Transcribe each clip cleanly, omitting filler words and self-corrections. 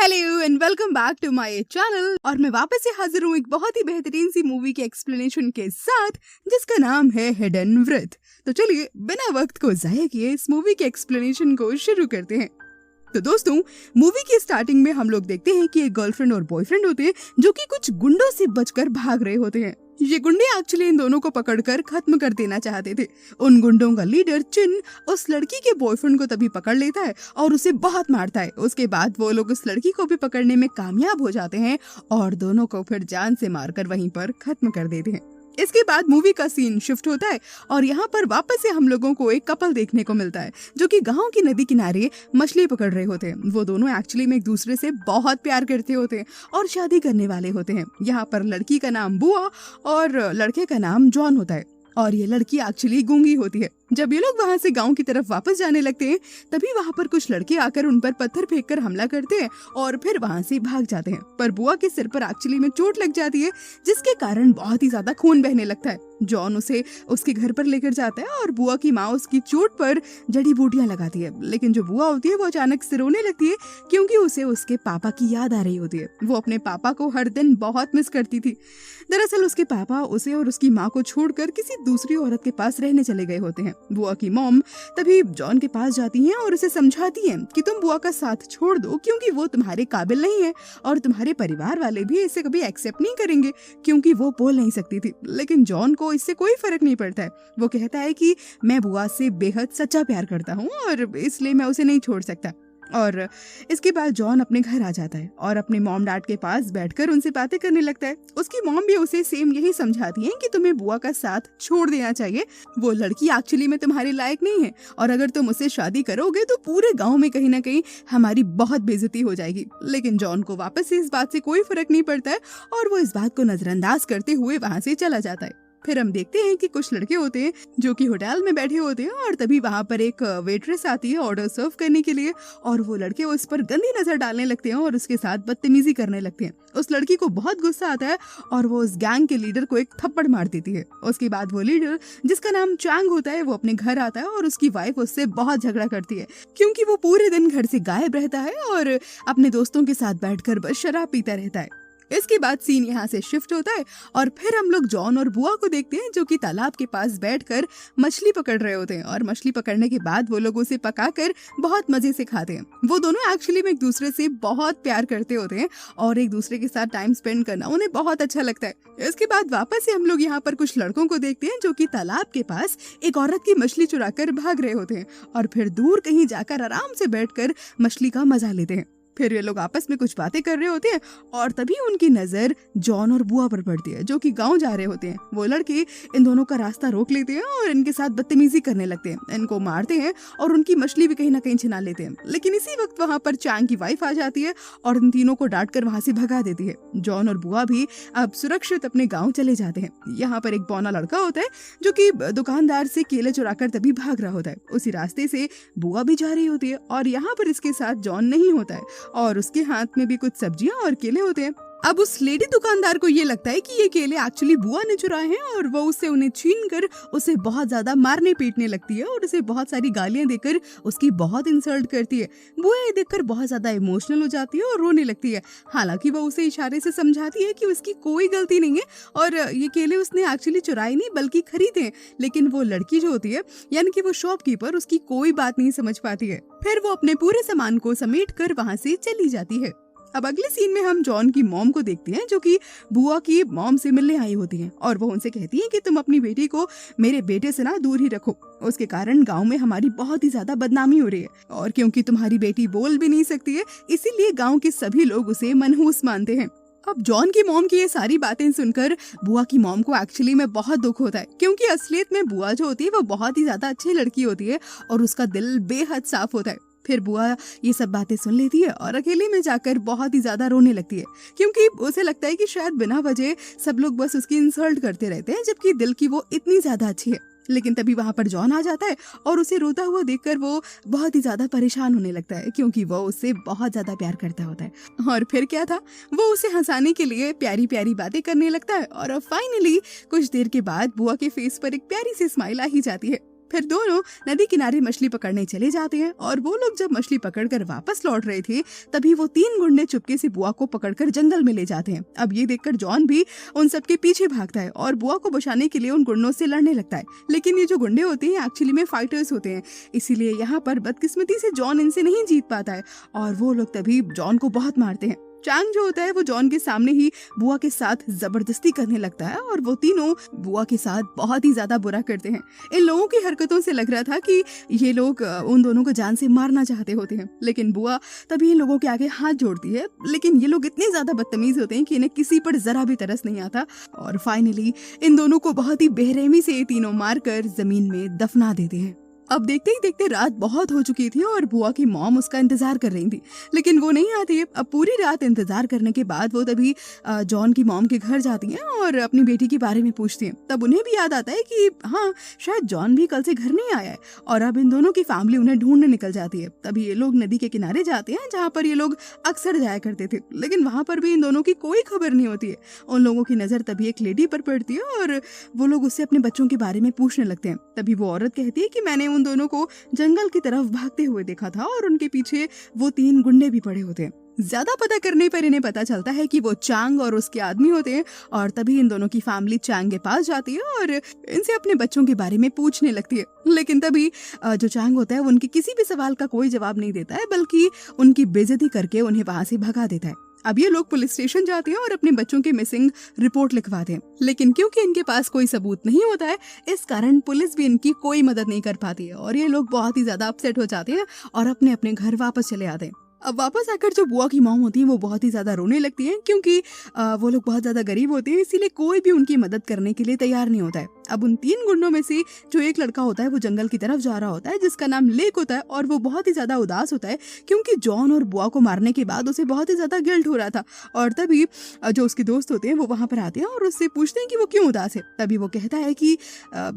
Hello and welcome back to my channel. और मैं वापस से हाजिर हूँ एक बहुत ही बेहतरीन सी मूवी के एक्सप्लेनेशन के साथ जिसका नाम है हिडन व्रत। तो चलिए बिना वक्त को जाया किए इस मूवी के एक्सप्लेनेशन को शुरू करते हैं। तो दोस्तों, मूवी की स्टार्टिंग में हम लोग देखते हैं कि एक गर्लफ्रेंड और बॉयफ्रेंड होते हैं जो कि कुछ गुंडों से बचकर भाग रहे होते हैं। ये गुंडे एक्चुअली इन दोनों को पकड़कर खत्म कर देना चाहते थे। उन गुंडों का लीडर चिन उस लड़की के बॉयफ्रेंड को तभी पकड़ लेता है और उसे बहुत मारता है। उसके बाद वो लोग उस लड़की को भी पकड़ने में कामयाब हो जाते हैं और दोनों को फिर जान से मारकर वहीं पर खत्म कर देते हैं। इसके बाद मूवी का सीन शिफ्ट होता है और यहाँ पर वापस से हम लोगों को एक कपल देखने को मिलता है जो कि गांव की नदी किनारे मछली पकड़ रहे होते हैं। वो दोनों एक्चुअली में एक दूसरे से बहुत प्यार करते होते हैं और शादी करने वाले होते हैं। यहाँ पर लड़की का नाम बुआ और लड़के का नाम जॉन होता है और ये लड़की एक्चुअली गूंगी होती है। जब ये लोग वहाँ से गांव की तरफ वापस जाने लगते हैं तभी वहाँ पर कुछ लड़के आकर उन पर पत्थर फेंककर हमला करते हैं और फिर वहाँ से भाग जाते हैं। पर बुआ के सिर पर एक्चुअली में चोट लग जाती है जिसके कारण बहुत ही ज्यादा खून बहने लगता है। जॉन उसे उसके घर पर लेकर जाता है और बुआ की माँ उसकी चोट पर जड़ी बूटियां लगाती है। लेकिन जो बुआ होती है वो अचानक से रोने लगती है क्योंकि उसे उसके पापा की याद आ रही होती है। वो अपने पापा को हर दिन बहुत मिस करती थी। दरअसल उसके पापा उसे और उसकी माँ को छोड़कर किसी दूसरी औरत के पास रहने चले गए होते हैं। बुआ की मॉम तभी जॉन के पास जाती हैं और उसे समझाती हैं कि तुम बुआ का साथ छोड़ दो क्योंकि वो तुम्हारे काबिल नहीं है और तुम्हारे परिवार वाले भी इसे कभी एक्सेप्ट नहीं करेंगे क्योंकि वो बोल नहीं सकती थी। लेकिन जॉन को इससे कोई फर्क नहीं पड़ता है। वो कहता है कि मैं बुआ से बेहद सच्चा प्यार करता हूँ और इसलिए मैं उसे नहीं छोड़ सकता। और इसके बाद जॉन अपने घर आ जाता है और अपने मॉम डैड के पास बैठकर उनसे बातें करने लगता है। उसकी मॉम भी उसे सेम यही समझाती है कि तुम्हें बुआ का साथ छोड़ देना चाहिए। वो लड़की एक्चुअली में तुम्हारे लायक नहीं है और अगर तुम उससे शादी करोगे तो पूरे गांव में कहीं ना कहीं हमारी बहुत बेइज्जती हो जाएगी। लेकिन जॉन को वापस से इस बात से कोई फर्क नहीं पड़ता है और वो इस बात को नजरअंदाज करते हुए वहाँ से चला जाता है। फिर हम देखते हैं कि कुछ लड़के होते हैं जो कि होटल में बैठे होते हैं और तभी वहाँ पर एक वेट्रेस आती है ऑर्डर सर्व करने के लिए और वो लड़के उस पर गंदी नजर डालने लगते हैं और उसके साथ बदतमीजी करने लगते हैं। उस लड़की को बहुत गुस्सा आता है और वो उस गैंग के लीडर को एक थप्पड़ मार देती है। उसके बाद वो लीडर जिसका नाम चैंग होता है वो अपने घर आता है और उसकी वाइफ उससे बहुत झगड़ा करती है क्योंकि वो पूरे दिन घर से गायब रहता है और अपने दोस्तों के साथ बैठकर बस शराब पीता रहता है। इसके बाद सीन यहाँ से शिफ्ट होता है और फिर हम लोग जॉन और बुआ को देखते हैं जो कि तालाब के पास बैठकर मछली पकड़ रहे होते हैं और मछली पकड़ने के बाद वो लोग उसे पकाकर बहुत मजे से खाते हैं। वो दोनों एक्चुअली में एक दूसरे से बहुत प्यार करते होते हैं और एक दूसरे के साथ टाइम स्पेंड करना उन्हें बहुत अच्छा लगता है। इसके बाद वापस से हम लोग यहाँ पर कुछ लड़कों को देखते हैं जो कि तालाब के पास एक औरत की मछली चुराकर भाग रहे होते हैं और फिर दूर कहीं जाकर आराम से बैठकर मछली का मजा लेते हैं। फिर ये लोग आपस में कुछ बातें कर रहे होते हैं और तभी उनकी नजर जॉन और बुआ पर पड़ती है जो कि गांव जा रहे होते हैं। वो लड़के इन दोनों का रास्ता रोक लेते हैं और इनके साथ बदतमीजी करने लगते हैं, इनको मारते हैं और उनकी मछली भी कहीं ना कहीं छिना लेते हैं। लेकिन इसी वक्त वहाँ पर चैंग की वाइफ आ जाती है और इन तीनों को डांट कर वहाँ से भगा देती है। जॉन और बुआ भी अब सुरक्षित अपने गाँव चले जाते हैं। यहाँ पर एक बौना लड़का होता है जो कि दुकानदार से केले चुराकर तभी भाग रहा होता है। उसी रास्ते से बुआ भी जा रही होती है और यहाँ पर इसके साथ जॉन नहीं होता है और उसके हाथ में भी कुछ सब्जियां और केले होते हैं। अब उस लेडी दुकानदार को ये लगता है कि ये केले एक्चुअली बुआ ने चुराए हैं और वो उससे उन्हें छीनकर उसे बहुत ज्यादा मारने पीटने लगती है और उसे बहुत सारी गालियां देकर उसकी बहुत इंसल्ट करती है। बुआ ये देखकर बहुत ज्यादा इमोशनल हो जाती है और रोने लगती है। हालांकि वो उसे इशारे से समझाती है कि उसकी कोई गलती नहीं है और ये केले उसने एक्चुअली चुराए नहीं बल्कि खरीदे। लेकिन वो लड़की जो होती है यानी कि वो शॉपकीपर उसकी कोई बात नहीं समझ पाती है। फिर वो अपने पूरे सामान को समेट कर वहाँ से चली जाती है। अब अगले सीन में हम जॉन की मॉम को देखते हैं जो कि बुआ की मॉम से मिलने आई होती हैं और वो उनसे कहती हैं कि तुम अपनी बेटी को मेरे बेटे से ना दूर ही रखो, उसके कारण गांव में हमारी बहुत ही ज्यादा बदनामी हो रही है और क्योंकि तुम्हारी बेटी बोल भी नहीं सकती है इसीलिए गांव के सभी लोग उसे मनहूस मानते हैं। अब जॉन की मॉम की ये सारी बातें सुनकर बुआ की मॉम को एक्चुअली में बहुत दुख होता है क्योंकि असलियत में बुआ जो होती है वो बहुत ही ज्यादा अच्छी लड़की होती है और उसका दिल बेहद साफ होता है। फिर बुआ ये सब बातें सुन लेती है और अकेले में जाकर बहुत ही ज्यादा रोने लगती है क्योंकि उसे लगता है कि शायद बिना वजह सब लोग बस उसकी इंसल्ट करते रहते हैं जबकि दिल की वो इतनी ज्यादा अच्छी है। लेकिन तभी वहाँ पर जॉन आ जाता है और उसे रोता हुआ देखकर वो बहुत ही ज्यादा परेशान होने लगता है क्योंकि वो उससे बहुत ज्यादा प्यार करता होता है। और फिर क्या था, वो उसे हंसाने के लिए प्यारी प्यारी बातें करने लगता है और फाइनली कुछ देर के बाद बुआ के फेस पर एक प्यारी सी स्माइल आ ही जाती है। फिर दोनों नदी किनारे मछली पकड़ने चले जाते हैं और वो लोग जब मछली पकड़कर वापस लौट रहे थे तभी वो 3 गुंडे चुपके से बुआ को पकड़कर जंगल में ले जाते हैं। अब ये देखकर जॉन भी उन सबके पीछे भागता है और बुआ को बचाने के लिए उन गुंडों से लड़ने लगता है। लेकिन ये जो गुंडे होते हैं एक्चुअली में फाइटर्स होते हैं, इसीलिए यहाँ पर बदकिस्मती से जॉन इनसे नहीं जीत पाता है और वो लोग तभी जॉन को बहुत मारते हैं। चांग जो होता है वो जॉन के सामने ही बुआ के साथ जबरदस्ती करने लगता है और वो तीनों बुआ के साथ बहुत ही ज्यादा बुरा करते हैं। इन लोगों की हरकतों से लग रहा था कि ये लोग उन दोनों को जान से मारना चाहते होते हैं, लेकिन बुआ तभी इन लोगों के आगे हाथ जोड़ती है। लेकिन ये लोग इतने ज्यादा बदतमीज होते हैं कि इन्हें किसी पर जरा भी तरस नहीं आता और फाइनली इन दोनों को बहुत ही बेरहमी से ये तीनों मारकर जमीन में दफना देते हैं। अब देखते ही देखते रात बहुत हो चुकी थी और बुआ की मॉम उसका इंतजार कर रही थी, लेकिन वो नहीं आती। अब पूरी रात इंतजार करने के बाद वो तभी जॉन की मॉम के घर जाती हैं और अपनी बेटी के बारे में पूछती हैं। तब उन्हें भी याद आता है कि हाँ, शायद जॉन भी कल से घर नहीं आया है और अब इन दोनों की फैमिली उन्हें ढूंढने निकल जाती है। तभी ये लोग नदी के किनारे जाते हैं जहाँ पर ये लोग अक्सर जाया करते थे, लेकिन वहाँ पर भी इन दोनों की कोई खबर नहीं होती है। उन लोगों की नजर तभी एक लेडी पर पड़ती है और वो लोग उससे अपने बच्चों के बारे में पूछने लगते हैं। तभी वो औरत कहती है कि मैंने उन दोनों को जंगल की तरफ भागते हुए देखा था और उनके पीछे वो 3 गुंडे भी पड़े होते हैं। ज्यादा पता करने पर इन्हें पता चलता है कि वो चांग और उसके आदमी होते हैं और तभी इन दोनों की फैमिली चांग के पास जाती है और इनसे अपने बच्चों के बारे में पूछने लगती है। लेकिन तभी जो चांग होता है वो उनके किसी भी सवाल का कोई जवाब नहीं देता है, बल्कि उनकी बेइज्जती करके उन्हें वहां से भगा देता है। अब ये लोग पुलिस स्टेशन जाते हैं और अपने बच्चों के मिसिंग रिपोर्ट लिखवाते हैं, लेकिन क्योंकि इनके पास कोई सबूत नहीं होता है, इस कारण पुलिस भी इनकी कोई मदद नहीं कर पाती है और ये लोग बहुत ही ज्यादा अपसेट हो जाते हैं और अपने अपने घर वापस चले आते हैं। अब वापस आकर जो बुआ की मॉम होती है वो बहुत ही ज्यादा रोने लगती है, क्योंकि वो लोग बहुत ज्यादा गरीब होते हैं, इसीलिए कोई भी उनकी मदद करने के लिए तैयार नहीं होता है। अब उन 3 गुंडों में से जो एक लड़का होता है वो जंगल की तरफ जा रहा होता है, जिसका नाम लेक होता है और वो बहुत ही ज्यादा उदास होता है क्योंकि जॉन और बुआ को मारने के बाद उसे बहुत ही ज्यादा गिल्ट हो रहा था। और तभी जो उसके दोस्त होते हैं वो वहां पर आते हैं और उससे पूछते हैं कि वो क्यों उदास है। तभी वो कहता है कि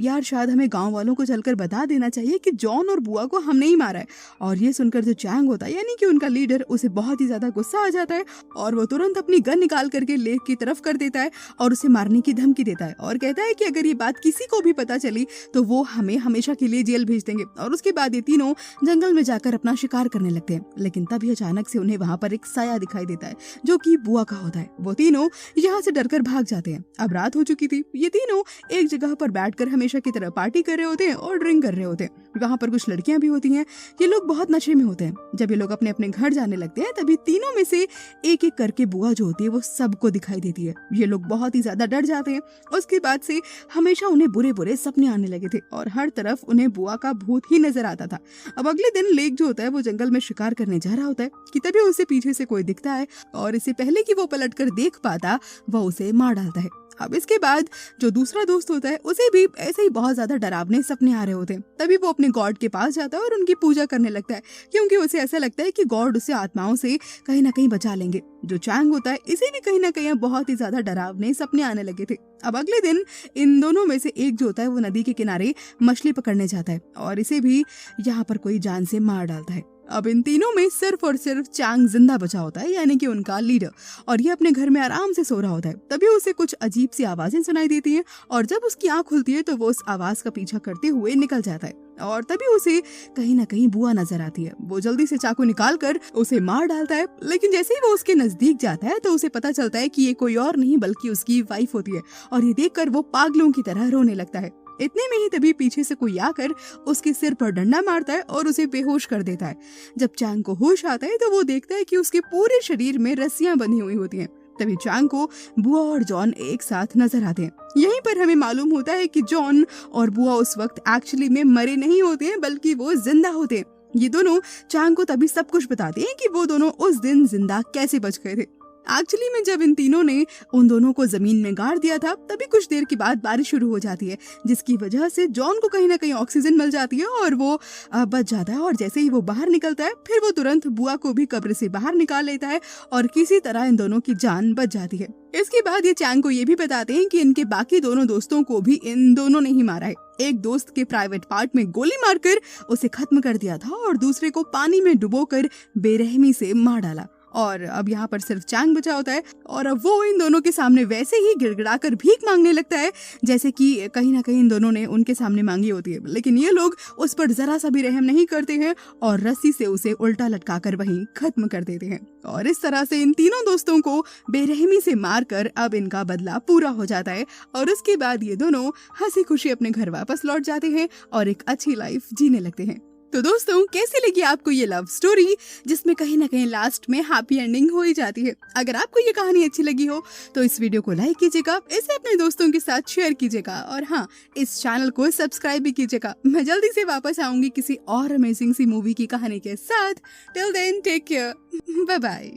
यार, शायद हमें गाँव वालों को चलकर बता देना चाहिए कि जॉन और बुआ को हमने ही मारा है। और ये सुनकर जो चांग होता है यानी कि उनका लीडर, उसे बहुत ही ज्यादा गुस्सा आ जाता है और वो तुरंत अपनी गन निकाल करके लेक की तरफ कर देता है और उसे मारने की धमकी देता है और कहता है कि अगर ये बात किसी को भी पता चली तो वो हमें हमेशा के लिए जेल भेज देंगे। और उसके बाद ये तीनों जंगल में जाकर अपना शिकार करने लगते हैं। लेकिन तभी अचानक से उन्हें वहाँ पर एक साया दिखाई देता है जो कि बुआ का होता है। वो तीनों यहाँ से डरकर भाग जाते हैं। अब रात हो चुकी थी। ये तीनों एक जगह पर बैठकर हमेशा की तरह पार्टी कर रहे होते हैं और ड्रिंक कर रहे होते हैं। वहाँ पर कुछ लड़कियां भी होती हैं। ये लोग बहुत नशे में होते हैं। जब ये लोग अपने अपने घर जाने लगते हैं तभी तीनों में से एक एक करके बुआ जो होती है वो सबको दिखाई देती है। ये लोग बहुत ही ज्यादा डर जाते हैं। उसके बाद से हमेशा उन्हें बुरे बुरे सपने आने लगे थे और हर तरफ उन्हें बुआ का भूत ही नजर आता था। अब अगले दिन लेक जो होता है वो जंगल में शिकार करने जा रहा होता है कि तभी उसे पीछे से कोई दिखता है और इससे पहले कि वो पलट कर देख पाता वो उसे मार डालता है। अब इसके बाद जो दूसरा दोस्त होता है उसे भी ऐसे ही बहुत ज्यादा डरावने सपने आ रहे होते हैं। तभी वो अपने गॉड के पास जाता है और उनकी पूजा करने लगता है क्योंकि उसे ऐसा लगता है कि गॉड उसे आत्माओं से कहीं ना कहीं बचा लेंगे। जो चांग होता है इसे भी कहीं ना कहीं बहुत ही ज्यादा डरावने सपने आने लगे थे। अब अगले दिन इन दोनों में से एक जो होता है वो नदी के किनारे मछली पकड़ने जाता है और इसे भी यहाँ पर कोई जान से मार डालता है। अब इन तीनों में सिर्फ और सिर्फ चांग जिंदा बचा होता है, यानी कि उनका लीडर, और ये अपने घर में आराम से सो रहा होता है। तभी उसे कुछ अजीब सी आवाजें सुनाई देती हैं और जब उसकी आंख खुलती है तो वो उस आवाज का पीछा करते हुए निकल जाता है और तभी उसे कहीं ना कहीं बुआ नजर आती है। वो जल्दी से चाकू निकाल कर उसे मार डालता है, लेकिन जैसे ही वो उसके नजदीक जाता है तो उसे पता चलता है कि ये कोई और नहीं बल्कि उसकी वाइफ होती है और ये देखकर वो पागलों की तरह रोने लगता है। इतने में ही तभी पीछे से कोई आकर उसके सिर पर डंडा मारता है और उसे बेहोश कर देता है। जब चांग को होश आता है तो वो देखता है कि उसके पूरे शरीर में रस्सियां बंधी हुई होती हैं। तभी चांग को बुआ और जॉन एक साथ नजर आते हैं। यहीं पर हमें मालूम होता है कि जॉन और बुआ उस वक्त एक्चुअली में मरे नहीं होते हैं बल्कि वो जिंदा होते हैं। ये दोनों चांग को तभी सब कुछ बताते हैं कि वो दोनों उस दिन जिंदा कैसे बच गए थे। एक्चुअली में जब इन तीनों ने उन दोनों को जमीन में गाड़ दिया था तभी कुछ देर के बाद बारिश शुरू हो जाती है, जिसकी वजह से जॉन को कहीं ना कहीं ऑक्सीजन मिल जाती है और वो बच जाता है। और जैसे ही वो बाहर निकलता है फिर वो तुरंत बुआ को भी कब्र से बाहर निकाल लेता है और किसी तरह इन दोनों की जान बच जाती है। इसके बाद ये चांग को ये भी बताते हैं कि इनके बाकी दोनों दोस्तों को भी इन दोनों ने ही मारा है। एक दोस्त के प्राइवेट पार्ट में गोली मारकर उसे खत्म कर दिया था और दूसरे को पानी में डुबोकर बेरहमी से मार डाला। और अब यहाँ पर सिर्फ चैंग बचा होता है और अब वो इन दोनों के सामने वैसे ही गिड़गिड़ाकर भीख मांगने लगता है जैसे कि कहीं ना कहीं इन दोनों ने उनके सामने मांगी होती है। लेकिन ये लोग उस पर जरा सा भी रहम नहीं करते हैं और रस्सी से उसे उल्टा लटकाकर वहीं खत्म कर देते हैं। और इस तरह से इन तीनों दोस्तों को बेरहमी से मारकर अब इनका बदला पूरा हो जाता है और उसके बाद ये दोनों हंसी खुशी अपने घर वापस लौट जाते हैं और एक अच्छी लाइफ जीने लगते हैं। तो दोस्तों, कैसी लगी आपको ये लव स्टोरी जिसमें कहीं ना कहीं लास्ट में हैप्पी एंडिंग हो ही जाती है? अगर आपको ये कहानी अच्छी लगी हो तो इस वीडियो को लाइक कीजिएगा, इसे अपने दोस्तों के साथ शेयर कीजिएगा और हाँ, इस चैनल को सब्सक्राइब भी कीजिएगा। मैं जल्दी से वापस आऊंगी किसी और अमेजिंग सी मूवी की कहानी के साथ। Till then take care, bye bye.